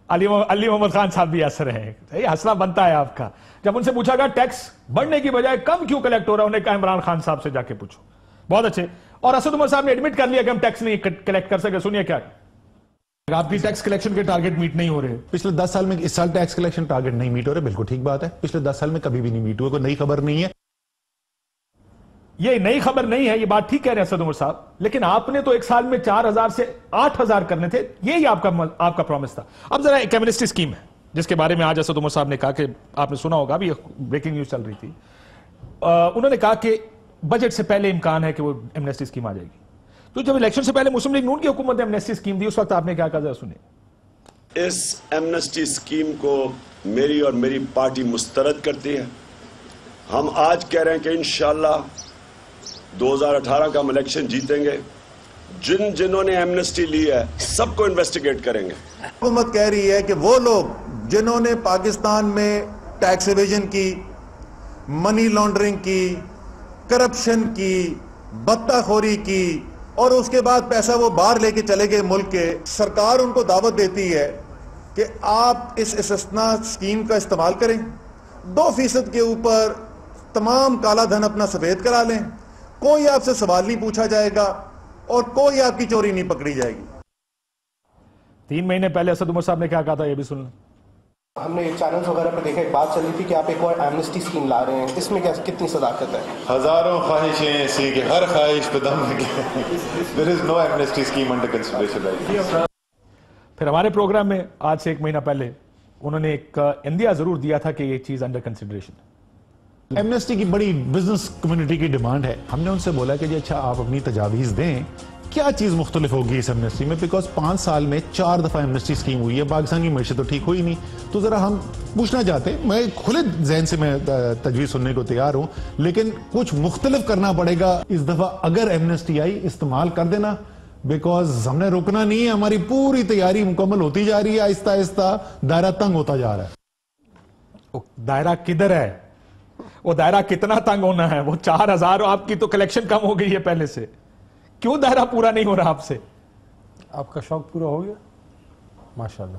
علی محمد خان صاحب بھی ہنس رہے ہیں. یہ ہنسنا بنتا ہے آپ کا. جب ان سے پوچھا گیا ٹیکس بڑھنے کی بجائے کم کیوں کلیکٹ ہو رہا ہے, انہوں نے کہا عمران خان صاحب سے جا کے پوچھو. بہت اچھے. اور اسد عمر صاحب نے ایڈمٹ کر لیا کہ ہم ٹیکس نہیں کلیکٹ کر سکے. سنیے کیا آپ کی ٹیکس کلیکشن کے ٹارگٹ میٹ نہیں ہو رہے. پچھلے 10 سال میں اس سال ٹیکس کلیکشن ٹارگٹ نہیں میٹ ہو رہے. بالکل ٹھیک بات ہے. پچھلے 10 سال میں کبھی بھی نہیں میٹ ہوئے. کوئی نئی خبر نہیں ہے. یہ نئی خبر نہیں ہے, یہ بات ٹھیک کہہ رہے ہیں اسد عمر صاحب, لیکن آپ نے تو ایک سال میں 4000 سے 8000 کرنے تھے. یہی آپ کا پرومس تھا. اب ذرا ایک ایمنسٹی اسکیم ہے جس کے بارے میں آج اسد عمر صاحب نے کہا کہ آپ نے سنا ہوگا, ابھی بریکنگ نیوز چل رہی تھی. انہوں نے کہا کہ بجٹ سے پہلے امکان ہے کہ وہ ایمنسٹی اسکیم آ جائے گی. تو جب الیکشن سے پہلے مسلم لیگ نون کی حکومت نے ایمنسٹی اسکیم دی, اس وقت آپ نے کیا کہا, ذرا سنیں. اس ایمنسٹی اسکیم کو میری اور میری پارٹی مسترد کرتی ہے. ہم آج کہہ رہے ہیں کہ انشاءاللہ 2018 کا ہم الیکشن جیتیں گے. جنہوں نے ایمنسٹی لی ہے سب کو انویسٹیگیٹ کریں گے. حکومت کہہ رہی ہے کہ وہ لوگ جنہوں نے پاکستان میں ٹیکس ایویژن کی, منی لانڈرنگ کی, کرپشن کی, بتہ خوری کی اور اس کے بعد پیسہ وہ باہر لے کے چلے گئے ملک کے, سرکار ان کو دعوت دیتی ہے کہ آپ اس استثناء اسکیم کا استعمال کریں, 2% کے اوپر تمام کالا دھن اپنا سفید کرا لیں, کوئی آپ سے سوال نہیں پوچھا جائے گا اور کوئی آپ کی چوری نہیں پکڑی جائے گی. 3 مہینے پہلے اسد عمر صاحب نے کیا کہا تھا, یہ بھی سن لیں. ہم نے چینلز وغیرہ پہ دیکھا, ایک بات چل رہی تھی کہ آپ ایک اور ایمنسٹی اسکیم لا رہے ہیں, اس میں کتنی صداقت ہے؟ ہزاروں خواہشیں ایسی کہ ہر خواہش پہ دم لگے. There is no amnesty scheme under consideration right now. پھر ہمارے پروگرام میں آج سے 1 مہینہ پہلے انہوں نے ایک اندیا ضرور دیا تھا کہ یہ چیز انڈر کنسیڈریشن. ایمنسٹی کی بڑی بزنس کمیونٹی کی ڈیمانڈ ہے. ہم نے ان سے بولا کہ جی اچھا آپ اپنی تجاویز دیں, کیا چیز مختلف ہوگی اس ایمنسٹی میں, بیکاز 5 سال میں 4 دفعہ ایمنسٹی اسکیم ہوئی ہے, پاکستان کی معیشت تو ٹھیک ہوئی نہیں. تو ذرا ہم پوچھنا چاہتے ہیں, میں کھلے ذہن سے میں تجویز سننے کو تیار ہوں, لیکن کچھ مختلف کرنا پڑے گا اس دفعہ. اگر ایمنسٹی آئی استعمال کر دینا, بیکاز ہم نے رکنا نہیں ہے. ہماری پوری تیاری مکمل ہوتی جا رہی ہے, آہستہ آہستہ دائرہ تنگ ہوتا جا رہا ہے. دائرہ کدھر ہے, وہ دائرہ کتنا تنگ ہونا ہے, وہ 4000, آپ کی تو کلیکشن کم ہو گئی ہے پہلے سے. کیوں دائرہ پورا نہیں ہو رہا آپ سے؟ آپ کا شوق پورا ہو گیا ماشاءاللہ.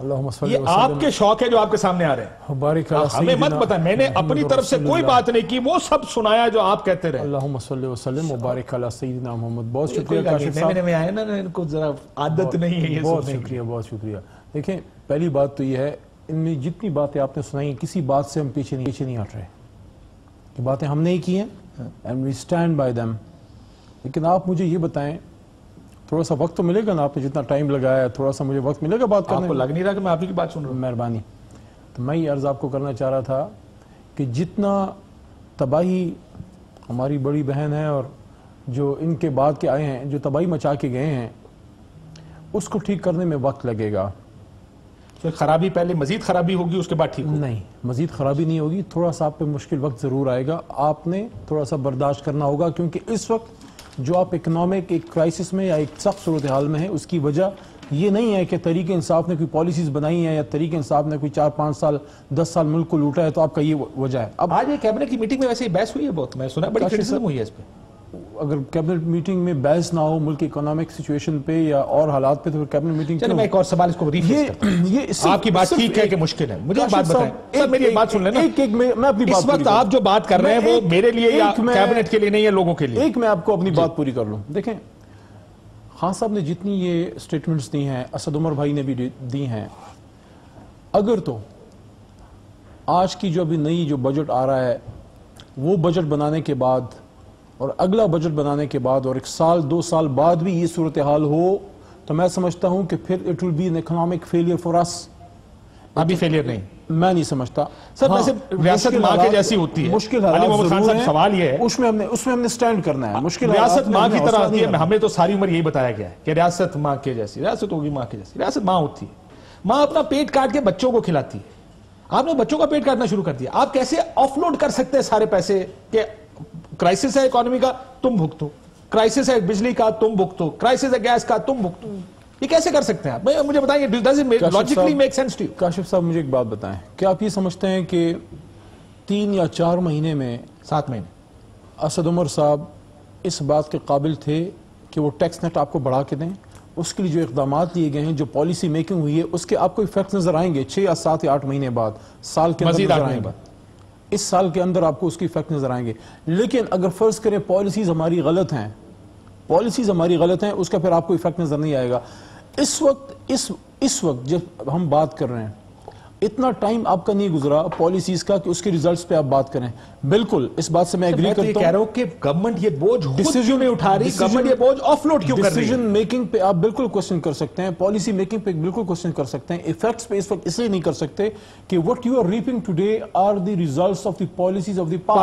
اللہم صلی یہ آپ کے شوق ہے جو آپ کے سامنے آ رہے ہیں, ہمیں مت بتائیں. میں نے اپنی طرف سے کوئی بات نہیں کی, وہ سب سنایا جو آپ کہتے رہے. اللہم صلی وسلم وبارک علی سیدنا محمد. بہت شکریہ کاشف صاحب. میں آیا نا, ان کو ذرا عادت نہیں ہے یہ. بہت شکریہ, بہت شکریہ. دیکھیں پہلی بات تو یہ ہے, ان میں جتنی باتیں آپ نے سنائی کسی بات سے ہم پیچھے نہیں ہٹ رہے. یہ باتیں ہم نے ہی کی ہیں and we stand by them. لیکن آپ مجھے یہ بتائیں, تھوڑا سا وقت تو ملے گا نا, آپ نے جتنا ٹائم لگایا تھوڑا سا مجھے وقت ملے گا بات کرنے. آپ کو لگ نہیں رہا کہ میں آپ کی بات سن رہا ہوں؟ مہربانی. تو میں یہ عرض آپ کو کرنا چاہ رہا تھا کہ جتنا تباہی ہماری بڑی بہن ہے اور جو ان کے بعد کے آئے ہیں, جو تباہی مچا کے گئے ہیں, اس کو ٹھیک کرنے میں وقت لگے گا. خرابی پہلے مزید خرابی ہوگی, اس کے بعد ٹھیک ہوگی؟ نہیں, مزید خرابی نہیں ہوگی. تھوڑا سا آپ پہ مشکل وقت ضرور آئے گا, آپ نے تھوڑا سا برداشت کرنا ہوگا, کیونکہ اس وقت جو آپ اکنامک ایک کرائسس میں یا ایک سخت صورتحال میں ہیں, اس کی وجہ یہ نہیں ہے کہ تحریک انصاف نے کوئی پالیسیز بنائی ہیں یا تحریک انصاف نے کوئی 4-5 سال 10 سال ملک کو لوٹا ہے, تو آپ کا یہ وجہ ہے. اب آج یہ کیبنٹ کی میٹنگ میں ویسے بحث ہوئی ہے بہت, میں سنا بڑی کرٹیسزم ہوئی ہے اس پہ. اگر کیبنٹ میٹنگ میں بحث نہ ہو ملک کی اکنامک سچویشن پہ یا اور حالات پہ, تو کیبنٹ میٹنگ. چلیں میں ایک اور سوال اس کو ریفریش کرتا ہوں. آپ کی بات ٹھیک ہے کہ مشکل ہے, مجھے بات بتائیں سر, میری ایک بات سن لینا. میں اپنی بات, اس وقت آپ جو بات کر رہے ہیں وہ میرے لیے یا کیبنٹ کے لیے نہیں ہے, لوگوں کے لیے. ایک میں آپ کو اپنی بات پوری کر لوں. دیکھیں خان صاحب نے جتنی یہ سٹیٹمنٹس دی ہیں, اسد عمر بھائی نے بھی دی ہیں, اگر تو آج کی جو ابھی نئی جو بجٹ آ رہا ہے, وہ بجٹ بنانے کے بعد اور اگلا بجٹ بنانے کے بعد اور 1 سال 2 سال بعد بھی یہ صورتحال ہو, تو میں سمجھتا ہوں کہ پھر it will be an economic failure for us. ابھی فیلئر نہیں, میں نہیں سمجھتا سر. ویسے ریاست ماں کے جیسی ہوتی ہے, مشکل علی محمد خان صاحب سوال یہ ہے, اس میں ہم نے سٹینڈ کرنا ہے. مشکل ریاست ماں کی طرح ہوتی ہے, ہمیں تو ساری عمر یہی بتایا گیا ہے کہ ریاست ماں کے جیسی, ریاست ہوگی ماں کے جیسی. ریاست ماں ہوتی ہے, ماں اپنا پیٹ کاٹ کے بچوں کو کھلاتی ہے. آپ نے بچوں کا پیٹ کاٹنا شروع کر دیا. آپ کیسے آف لوڈ کر سکتے ہیں سارے پیسے کہ کرائسس ہے اکانومی کا تم بھگتو, کرائسس ہے بجلی کا تم بھگتو, کرائسس ہے گیس کا تم بھگتو. یہ کیسے کر سکتے ہیں آپ؟ مجھے بتائیں, does it logically make sense to you? Kashif صاحب مجھے ایک بات بتائیں, کیا آپ یہ سمجھتے ہیں کہ 3 یا 4 مہینے میں 7 مہینے اسد عمر صاحب اس بات کے قابل تھے کہ وہ ٹیکس نیٹ آپ کو بڑھا کے دیں؟ اس کے لیے جو اقدامات لیے گئے ہیں, جو پالیسی میکنگ ہوئی ہے, اس کے آپ کو ایفیکٹ نظر آئیں گے 6 یا 7 یا 8 مہینے بعد, سال کے اندر مزید نظر 8 آئیں مہینے گے. بعد اس سال کے اندر آپ کو اس کی ایفیکٹ نظر آئیں گے. لیکن اگر فرض کریں پالیسیز ہماری غلط ہیں, اس کا پھر آپ کو ایفیکٹ نظر نہیں آئے گا. اس وقت جب ہم بات کر رہے ہیں, اتنا ٹائم آپ کا نہیں گزرا پالیسیز کا کہ اس کے ریزلٹس پہ آپ بات کریں. بالکل اس بات سے میں ایگری میں تو یہ کرتا کہہ ہوں. رہا ہوں کہ گورنمنٹ یہ بوجھ خود کیوں نہیں اٹھا رہی, گورنمنٹ یہ بوجھ آف لوڈ کیوں کر رہی ہے؟ ڈیسیژن میکنگ پہ آپ بالکل کوشچن کر سکتے ہیں, پالیسی میکنگ پہ بالکل کوشچن کر سکتے ہیں, ایفیکٹس پہ اس وقت اس لیے نہیں کر سکتے کہ what you are reaping today are the results of the policies of the past.